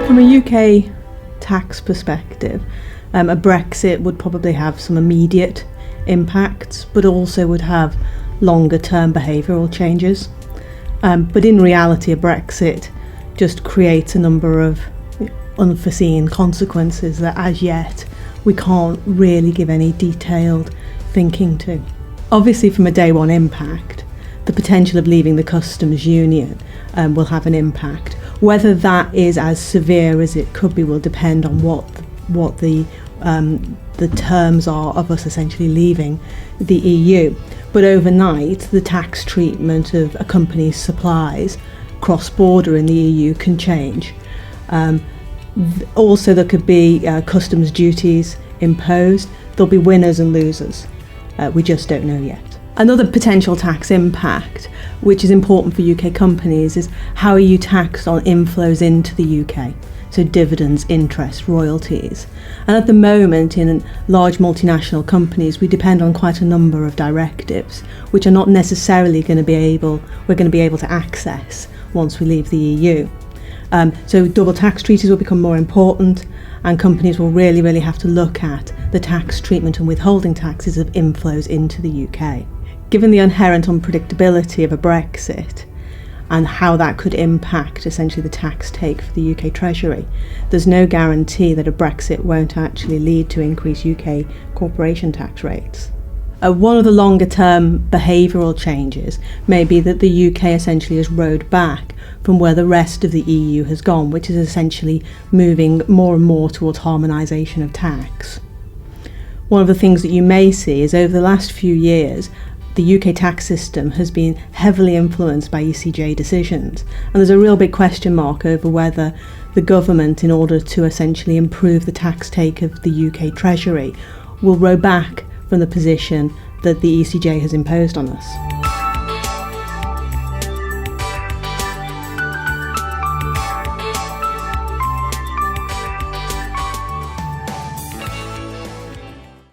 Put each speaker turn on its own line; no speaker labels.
From a UK tax perspective, a Brexit would probably have some immediate impacts, but also would have longer term behavioural changes. But in reality, a Brexit just creates a number of unforeseen consequences that as yet we can't really give any detailed thinking to. Obviously, from a day one impact, the potential of leaving the customs union will have an impact. Whether that is as severe as it could be will depend on what the terms are of us essentially leaving the EU. But overnight, the tax treatment of a company's supplies cross-border in the EU can change. Also, there could be customs duties imposed. There'll be winners and losers. We just don't know yet. Another potential tax impact, which is important for UK companies, is how are you taxed on inflows into the UK? So dividends, interest, royalties. And at the moment, in large multinational companies, we depend on quite a number of directives, which are not necessarily we're going to be able to access once we leave the EU. So double tax treaties will become more important, and companies will really have to look at the tax treatment and withholding taxes of inflows into the UK. Given the inherent unpredictability of a Brexit and how that could impact essentially the tax take for the UK Treasury, there's no guarantee that a Brexit won't actually lead to increased UK corporation tax rates. One of the longer term behavioural changes may be that the UK essentially has rowed back from where the rest of the EU has gone, which is essentially moving more and more towards harmonisation of tax. One of the things that you may see is over the last few years, the UK tax system has been heavily influenced by ECJ decisions, and there's a real big question mark over whether the government, in order to essentially improve the tax take of the UK Treasury, will row back from the position that the ECJ has imposed on us.